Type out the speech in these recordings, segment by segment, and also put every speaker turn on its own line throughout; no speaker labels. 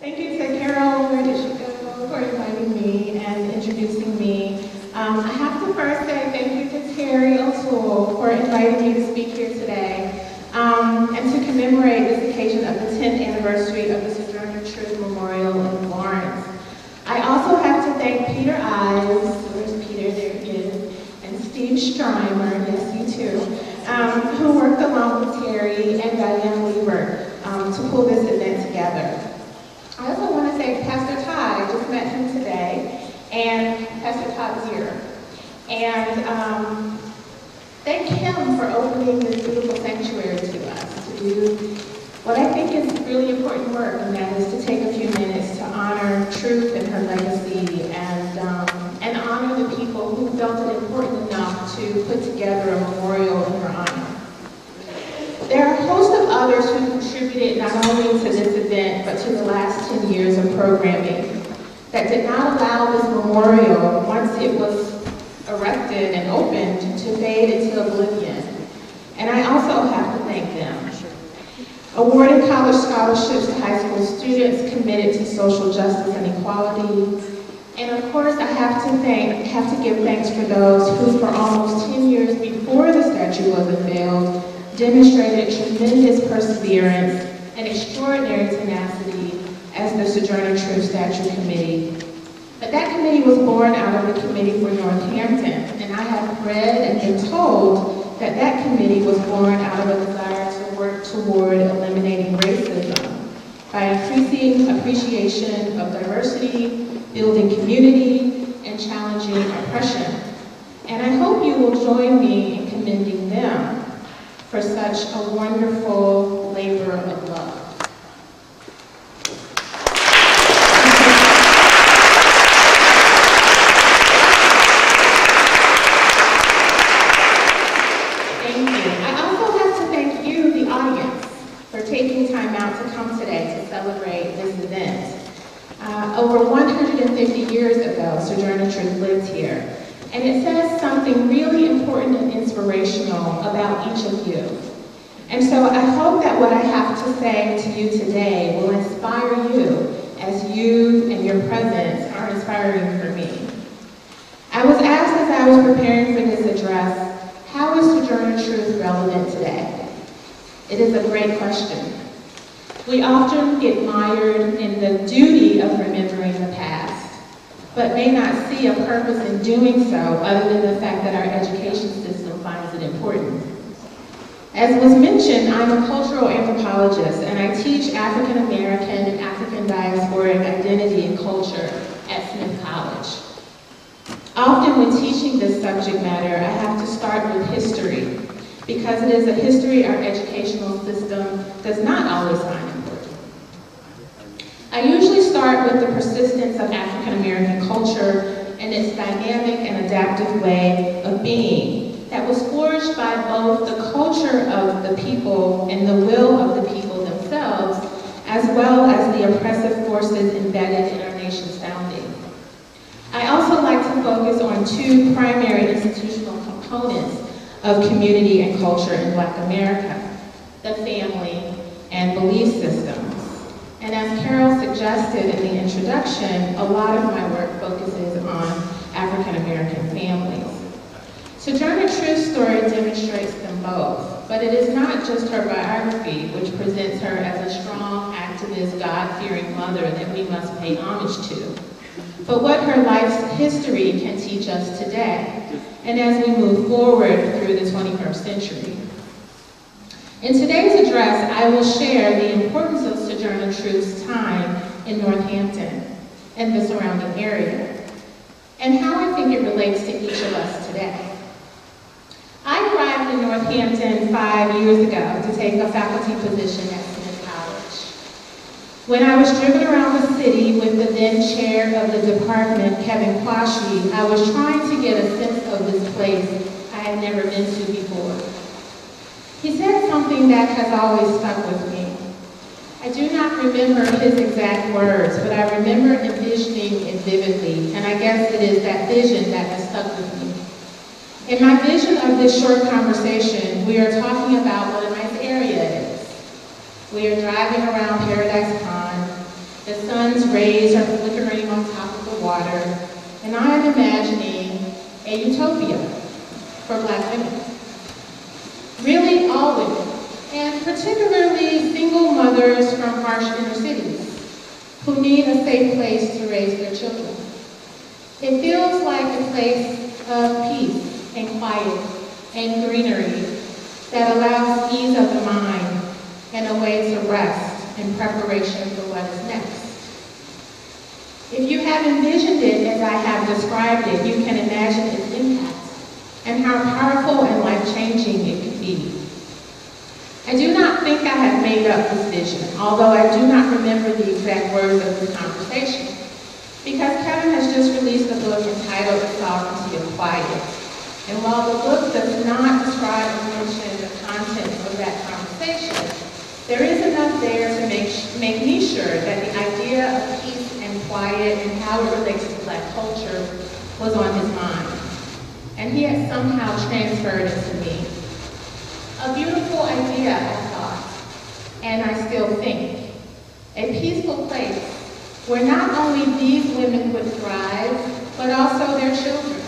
Thank you to Carol, where did she go, for inviting me and introducing me. I have to first say thank you to Terry O'Toole for inviting me to speak here today and to commemorate this occasion of the 10th anniversary of the Sojourner Truth Memorial in Florence. I also have to thank Peter Ives, where's Peter, there he is, and Steve Streimer, yes you too, who worked along with Terry and Diane Lieber to pull this event together. I also want to thank Pastor Todd. I just met him today, and Pastor Todd's here. And thank him for opening this beautiful sanctuary to us to do what I think is really important work, and that is to take a few minutes to honor Truth and her legacy and honor the people who felt it important enough to put together a memorial in her honor. There are a host of others who contributed not only to this event, but to the last 10 years of programming that did not allow this memorial, once it was erected and opened, to fade into oblivion. And I also have to thank them. Awarding college scholarships to high school students committed to social justice and equality. And of course, I have to give thanks for those who, for almost 10 years before the statue was unveiled, demonstrated tremendous perseverance and extraordinary tenacity as the Sojourner Truth Statue Committee. But that committee was born out of the Committee for Northampton, and I have read and been told that that committee was born out of a desire to work toward eliminating racism by increasing appreciation of diversity, building community, and challenging oppression. And I hope you will join me in commending them for such a wonderful labor of love. Thank you. I also have to thank you, the audience, for taking time out to come today to celebrate this event. Over 150 years ago, Sojourner Truth lived here. And it says something really important and inspirational about each of you. And so I hope that what I have to say to you today will inspire you as you and your presence are inspiring for me. I was asked as I was preparing for this address, how is Sojourner Truth relevant today? It is a great question. We often get mired in the duty of remembering the past, but may not see a purpose in doing so other than the fact that our education system finds it important. As was mentioned, I'm a cultural anthropologist, and I teach African American and African diasporic identity and culture at Smith College. Often when teaching this subject matter, I have to start with history, because it is a history our educational system does not always find important. I usually start with the persistence of African American culture and its dynamic and adaptive way of being that was forged by both the culture of the people and the will of the people themselves, as well as the oppressive forces embedded in our nation's founding. I also like to focus on two primary institutional components of community and culture in Black America, the family and belief systems. And as Carol suggested in the introduction, a lot of my work focuses on African American families. Sojourner Truth's story demonstrates them both, but it is not just her biography which presents her as a strong, activist, God-fearing mother that we must pay homage to, but what her life's history can teach us today, and as we move forward through the 21st century. In today's address, I will share the importance of Sojourner Truth's time in Northampton and the surrounding area, and how I think it relates to each of us today. I arrived in Northampton 5 years ago to take a faculty position at Smith College. When I was driven around the city with the then chair of the department, Kevin Quashie, I was trying to get a sense of this place I had never been to before. He said something that has always stuck with me. I do not remember his exact words, but I remember envisioning it vividly, and I guess it is that vision that has stuck with me. In my vision of this short conversation, we are talking about what a nice area it is. We are driving around Paradise Pond. The sun sun's rays are flickering on top of the water, and I am imagining a utopia for Black women. Really all women, and particularly single mothers from harsh inner cities who need a safe place to raise their children. It feels like a place of peace and quiet and greenery that allows ease of the mind and a way to rest in preparation for what is next. If you have envisioned it as I have described it, you can imagine its impact and how powerful and life-changing it could be. I do not think I have made up this vision, although I do not remember the exact words of this conversation, because Kevin has just released a book entitled The Sovereignty of Quiet. And while the book does not describe or mention the content of that conversation, there is enough there to make me sure that the idea of peace and quiet and how it relates to Black culture was on his mind. And he had somehow transferred it to me. A beautiful idea, I thought, and I still think. A peaceful place where not only these women would thrive, but also their children,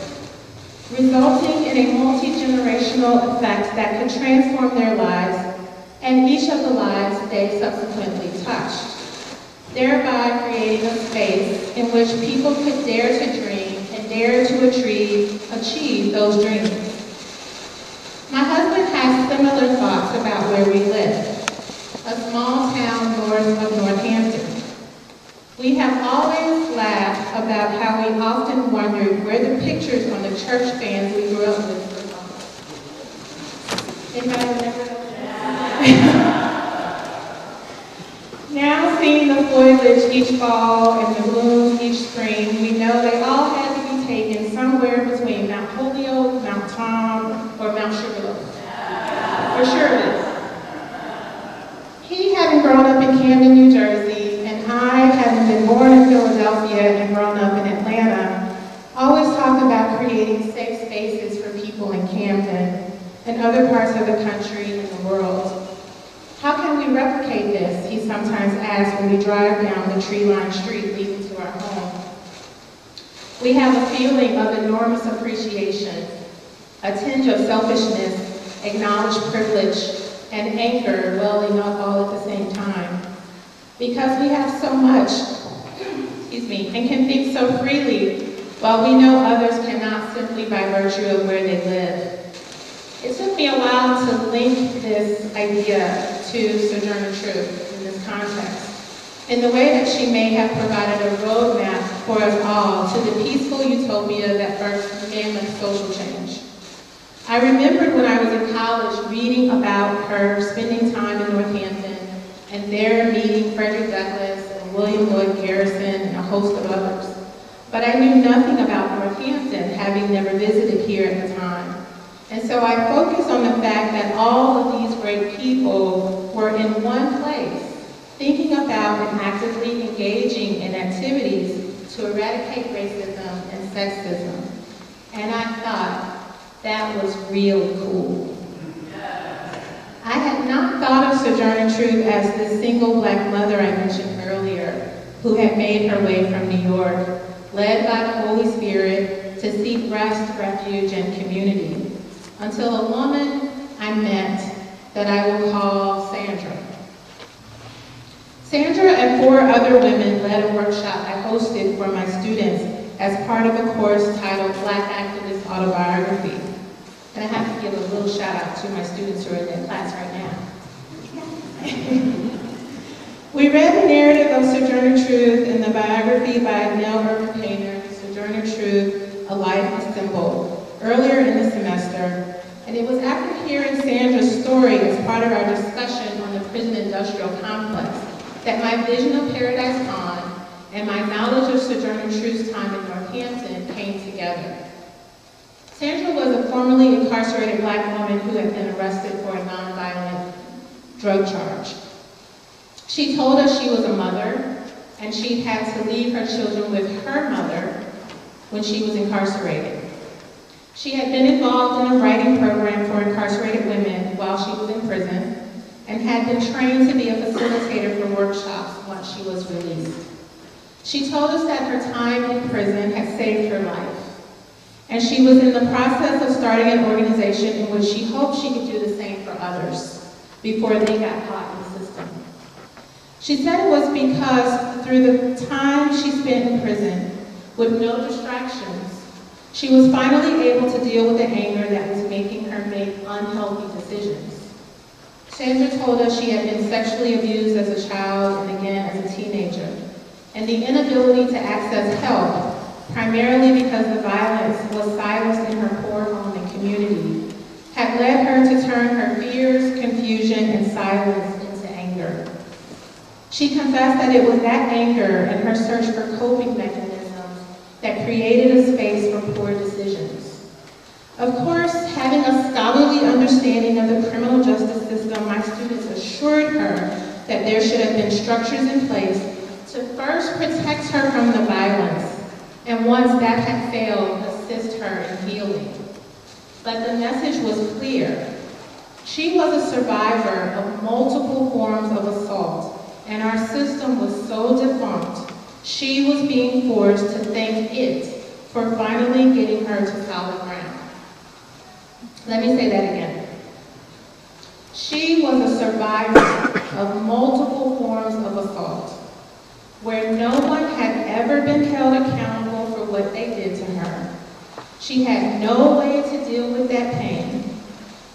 resulting in a multi-generational effect that could transform their lives and each of the lives they subsequently touched, thereby creating a space in which people could dare to dream and dare to achieve those dreams. My husband has similar thoughts about where we live, a small town north of Northampton. We have always laughed about how we often wondered where the pictures on the church fans we grew up with were from. Anybody remember that? Now seeing the foliage each fall and the blooms each spring, we know they all had to be taken somewhere between Mount Holyoke, Mount Tom, or Mount Sugarloaf. For sure. He, having grown up in Camden, New Jersey, and I, having been born in Philadelphia and grown up in Atlanta, always talk about creating safe spaces for people in Camden and other parts of the country and the world. How can we replicate this, he sometimes asks when we drive down the tree-lined street leading to our home. We have a feeling of enormous appreciation, a tinge of selfishness, acknowledged privilege, and anger welling up all at the same time. Because we have so much, and can think so freely, while we know others cannot simply by virtue of where they live. It took me a while to link this idea to Sojourner Truth in this context, in the way that she may have provided a roadmap for us all to the peaceful utopia that birthed mammoth social change. I remembered when I was in college reading about her spending time in Northampton and there meeting Frederick Douglass and William Lloyd Garrison and a host of others. But I knew nothing about Northampton, having never visited here at the time. And so I focused on the fact that all of these great people were in one place, thinking about and actively engaging in activities to eradicate racism and sexism. And I thought that was really cool. I had not thought of Sojourner Truth as the single Black mother I mentioned earlier, who had made her way from New York, led by the Holy Spirit to seek rest, refuge, and community, until a woman I met that I will call Sandra. Sandra and 4 other women led a workshop I hosted for my students as part of a course titled Black Activist Autobiography. And I have to give a little shout out to my students who are in that class right now. We read the narrative of Sojourner Truth in the biography by Nell Irvin Painter, Sojourner Truth, A Life, a Symbol, earlier in the semester, and it was after hearing Sandra's story as part of our discussion on the prison industrial complex that my vision of Paradise Pond and my knowledge of Sojourner Truth's time in Northampton came together. Sandra was a formerly incarcerated Black woman who had been arrested for a nonviolent drug charge. She told us she was a mother, and she had to leave her children with her mother when she was incarcerated. She had been involved in a writing program for incarcerated women while she was in prison, and had been trained to be a facilitator for workshops once she was released. She told us that her time in prison had saved her life, and she was in the process of starting an organization in which she hoped she could do the same for others before they got caught in the system. She said it was because through the time she spent in prison, with no distractions, she was finally able to deal with the anger that was making her make unhealthy decisions. Sandra told us she had been sexually abused as a child and again as a teenager, and the inability to access help, primarily because the violence was silenced in her poor home and community, had led her to turn her fears, confusion, and silence into anger. She confessed that it was that anger and her search for coping mechanisms that created a space for poor decisions. Of course, having a scholarly understanding of the criminal justice system, my students assured her that there should have been structures in place to first protect her from the violence, and once that had failed, assist her in healing. But the message was clear. She was a survivor of multiple forms of assault, and our system was so defunct, she was being forced to thank it for finally getting her to solid ground. Let me say that again. She was a survivor of multiple forms of assault, where no one had ever been held accountable for what they did to her. She had no way to deal with that pain,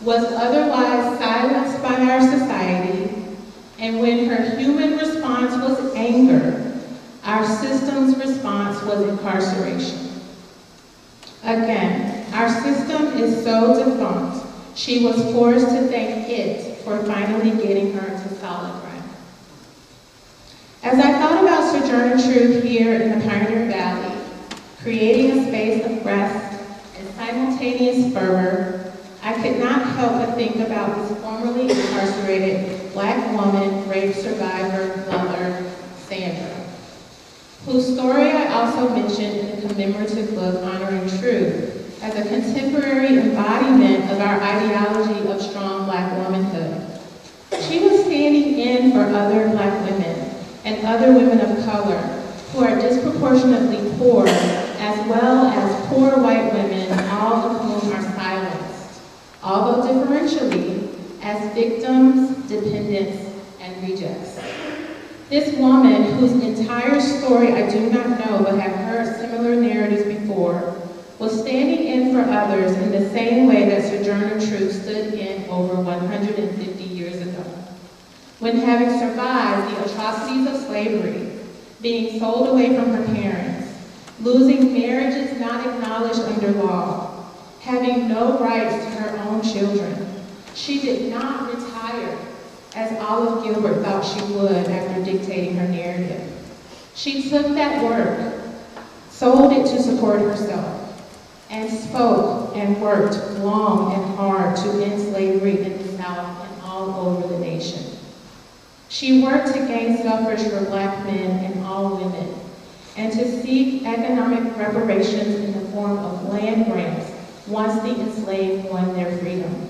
was otherwise silenced by our society, and when her human response was anger, our system's response was incarceration. Again, our system is so defunct, she was forced to thank it for finally getting her to solid ground. As I thought about Sojourner Truth here in the Pioneer Valley, creating a space of rest and simultaneous fervor, I could not help but think about this formerly incarcerated Black woman, rape survivor, mother, Sandra, whose story I also mentioned in the commemorative book, Honoring Truth, as a contemporary embodiment of our ideology of strong Black womanhood. She was standing in for other Black women and other women of color who are disproportionately poor, as well as poor white women, all of whom are silenced, although differentially, as victims, dependents, and rejects. This woman, whose entire story I do not know but have heard similar narratives before, was standing in for others in the same way that Sojourner Truth stood in over 150 years ago. When having survived the atrocities of slavery, being sold away from her parents, losing marriages not acknowledged under law, having no rights to her own children, she did not retire as Olive Gilbert thought she would after dictating her narrative. She took that work, sold it to support herself, and spoke and worked long and hard to end slavery in the South and all over the nation. She worked to gain suffrage for Black men and all women, and to seek economic reparations in the form of land grants once the enslaved won their freedom.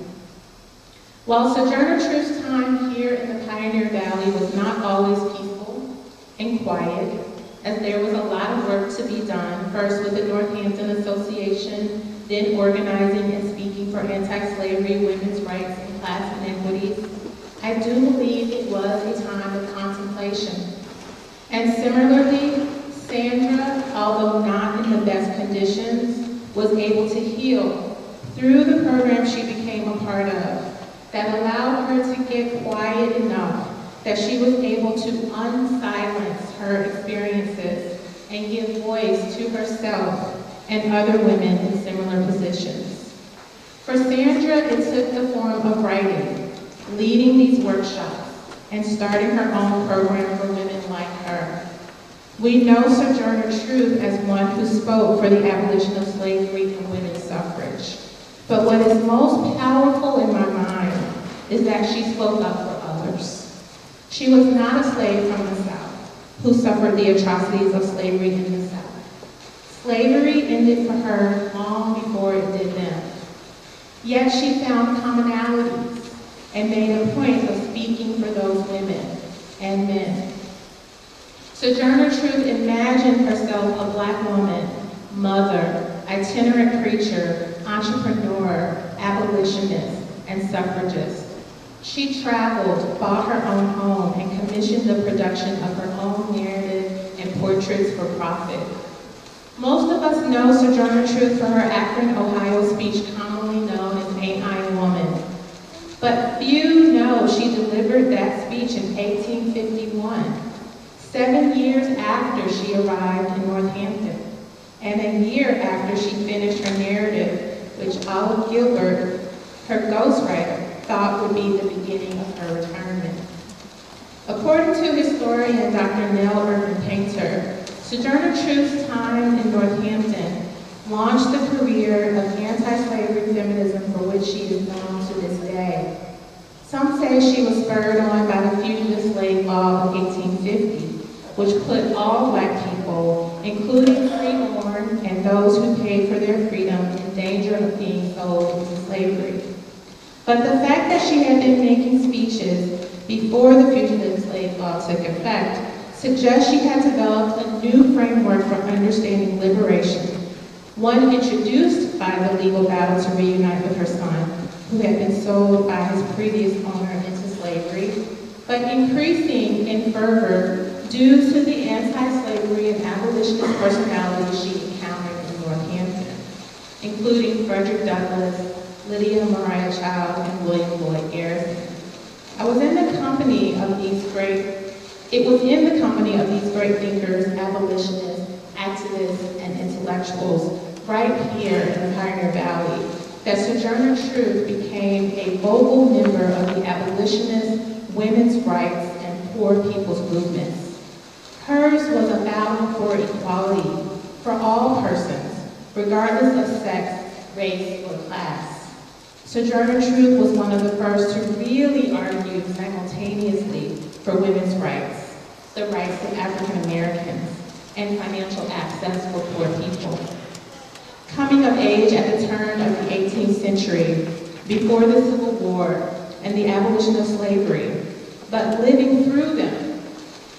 While Sojourner Truth's time here in the Pioneer Valley was not always peaceful and quiet, as there was a lot of work to be done, first with the Northampton Association, then organizing and speaking for anti-slavery, women's rights, and class inequities, I do believe it was a time of contemplation. And similarly, Sandra, although not in the best conditions, was able to heal through the program she became a part of, that allowed her to get quiet enough that she was able to unsilence her experiences and give voice to herself and other women in similar positions. For Sandra, it took the form of writing, leading these workshops, and starting her own program for women like her. We know Sojourner Truth as one who spoke for the abolition of slavery and women's suffrage. But what is most powerful in my mind is that she spoke up for others. She was not a slave from the South who suffered the atrocities of slavery in the South. Slavery ended for her long before it did them. Yet she found commonalities and made a point of speaking for those women and men. Sojourner Truth imagined herself a Black woman, mother, itinerant preacher, entrepreneur, abolitionist, and suffragist. She traveled, bought her own home, and commissioned the production of her own narrative and portraits for profit. Most of us know Sojourner Truth for her Akron, Ohio speech commonly known as Ain't I a Woman? But few know she delivered that speech in 1851, 7 years after she arrived in Northampton, and a year after she finished her narrative, which Olive Gilbert, her ghostwriter, thought would be the beginning of her retirement. According to historian Dr. Nell Irvin Painter, Sojourner Truth's time in Northampton launched the career of anti-slavery feminism for which she is known to this day. Some say she was spurred on by the Fugitive Slave Law of 1850, which put all Black people, including freeborn and those who paid for their freedom, in danger of being sold into slavery. But the fact that she had been making speeches before the Fugitive Slave Law took effect suggests she had developed a new framework for understanding liberation, one introduced by the legal battle to reunite with her son, who had been sold by his previous owner into slavery, but increasing in fervor due to the anti-slavery and abolitionist personalities she encountered in Northampton, including Frederick Douglass, Lydia Mariah Child, and William Lloyd Garrison. It was in the company of these great thinkers, abolitionists, activists, and intellectuals right here in the Pioneer Valley that Sojourner Truth became a vocal member of the abolitionist, women's rights, and poor people's movements. Hers was a battle for equality for all persons, regardless of sex, race, or class. Sojourner Truth was one of the first to really argue simultaneously for women's rights, the rights of African Americans, and financial access for poor people. Coming of age at the turn of the 18th century, before the Civil War and the abolition of slavery, but living through them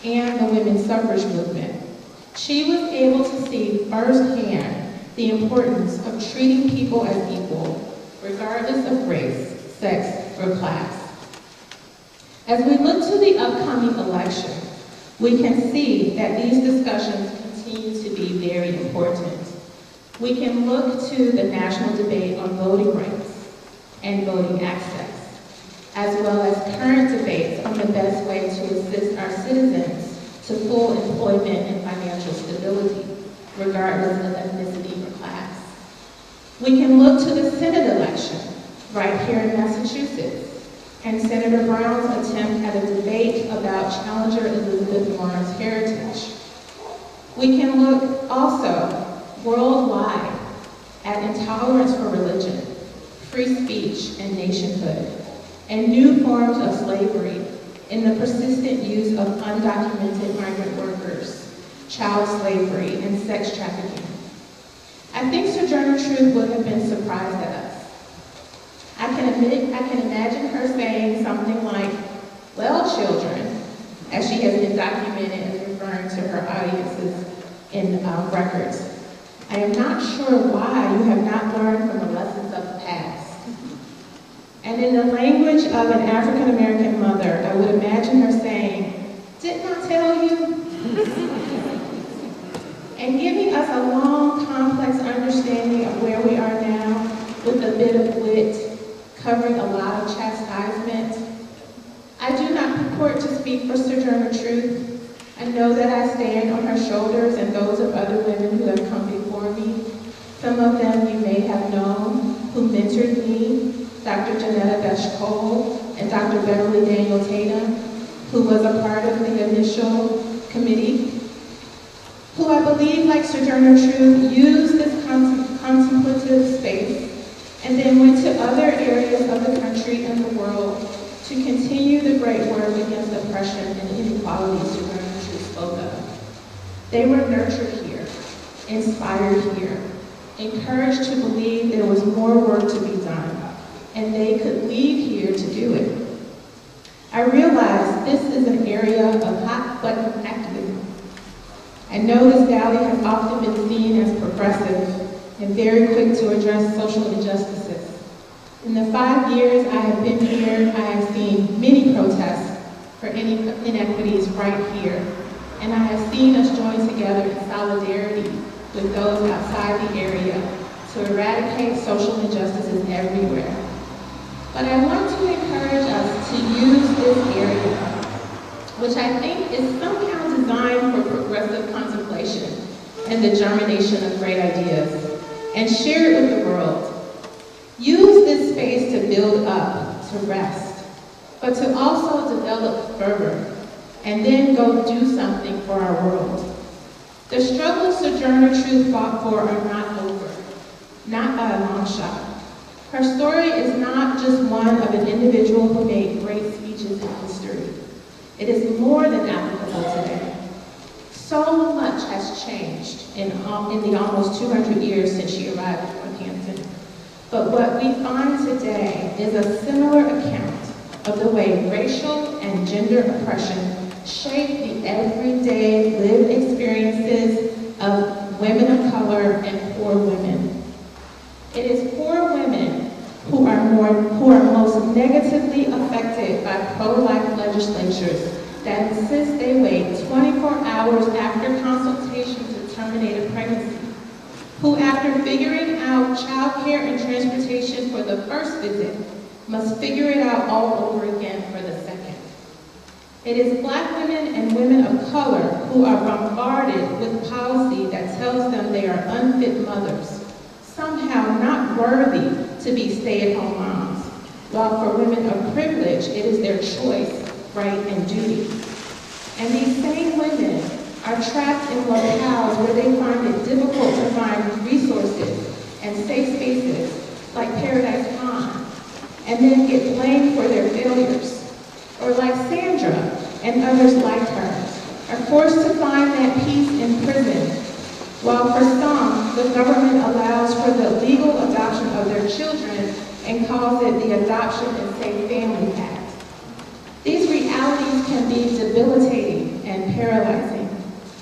and the women's suffrage movement, she was able to see firsthand the importance of treating people as equal, regardless of race, sex, or class. As we look to the upcoming election, we can see that these discussions continue to be very important. We can look to the national debate on voting rights and voting access, as well as current debates on the best way to assist our citizens to full employment and financial stability, regardless of ethnicity or class. We can look to the Senate election right here in Massachusetts and Senator Brown's attempt at a debate about Challenger Elizabeth Warren's heritage. We can look also worldwide at intolerance for religion, free speech, and nationhood, and new forms of slavery in the persistent use of undocumented migrant workers, child slavery, and sex trafficking. I think Sojourner Truth would have been surprised at us. I can imagine her saying something like, "Well, children," as she has been documented as referring to her audiences in records. "I am not sure why you have not learned from the lessons of the past." And in the language of an African American mother, I would imagine her saying, "Didn't I tell you?" And giving us a long, complex understanding of where we are now, with a bit of wit, covering a lot of chastisement. I do not purport to speak for Sojourner Truth. I know that I stand on her shoulders and those of other women who have come before me. Some of them you may have known, who mentored me, Dr. Janetta Besh Cole and Dr. Beverly Daniel Tatum, who was a part of the initial committee, who I believe, like Sojourner Truth, used this contemplative space and then went to other areas of the country and the world to continue the great work against oppression and inequality Sojourner Truth spoke of. They were nurtured here, inspired here, encouraged to believe there was more work to be done, and they could leave here to do it. I realize this is an area of hot button activism, I know this valley has often been seen as progressive and very quick to address social injustices. In the 5 years I have been here, I have seen many protests for inequities right here, and I have seen us join together in solidarity with those outside the area to eradicate social injustices everywhere. But I want to encourage us to use this area, which I think is somehow designed for progressive contemplation and the germination of great ideas, and share it with the world. Use this space to build up, to rest, but to also develop further, and then go do something for our world. The struggles Sojourner Truth fought for are not over, not by a long shot. Her story is not just one of an individual who made great speeches in history. It is more than applicable today. So much has changed in the almost 200 years since she arrived in Northampton. But what we find today is a similar account of the way racial and gender oppression shape the everyday lived experiences of women of color and poor women. It is poor women who are most negatively affected by pro-life legislatures that insist they wait 24 hours after consultation to terminate a pregnancy, who after figuring out child care and transportation for the first visit must figure it out all over again for the second. It is Black women and women of color who are bombarded with policy that tells them they are unfit mothers, somehow not worthy to be stay-at-home moms, while for women of privilege, it is their choice, right, and duty. And these same women are trapped in locales where they find it difficult to find resources and safe spaces, like Paradise Pond, and then get blamed for their failures. Or like Sandra and others like her, are forced to find that peace in prison, while for some, the government allows for the legal adoption of their children and calls it the Adoption and Safe Family Act. These realities can be debilitating and paralyzing,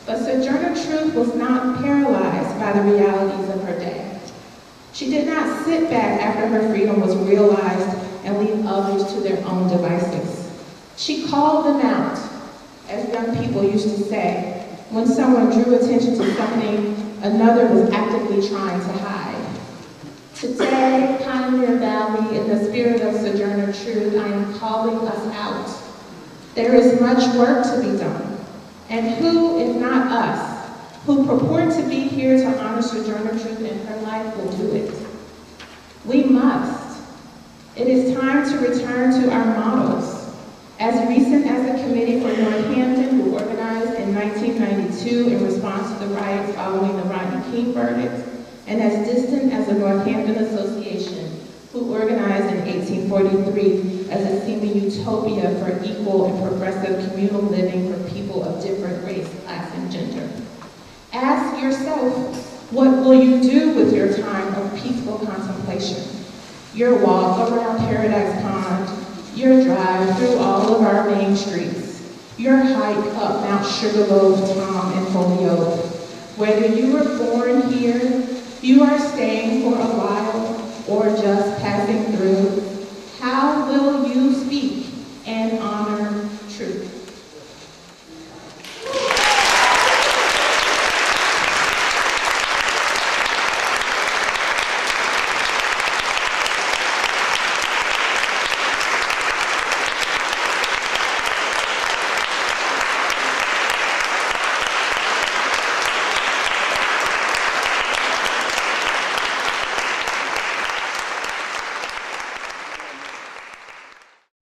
but Sojourner Truth was not paralyzed by the realities of her day. She did not sit back after her freedom was realized and leave others to their own devices. She called them out, as young people used to say, when someone drew attention to something another was actively trying to hide. Today, Pioneer Valley, in the spirit of Sojourner Truth, I am calling us out. There is much work to be done. And who, if not us, who purport to be here to honor Sojourner Truth in her life, will do it. We must. It is time to return to our models. As recent as the Committee for Northampton, who organized in 1992 in response to the riots following the Rodney King verdict, and as distant as the Northampton Association, who organized in 1843 as a seeming utopia for equal and progressive communal living for people of different race, class, and gender. Ask yourself, what will you do with your time of peaceful contemplation? Your walk around Paradise Pond, your drive through all of our main streets, your hike up Mount Sugarloaf, Tom, and Holyoke. Whether you were born here, you are staying for a while, or just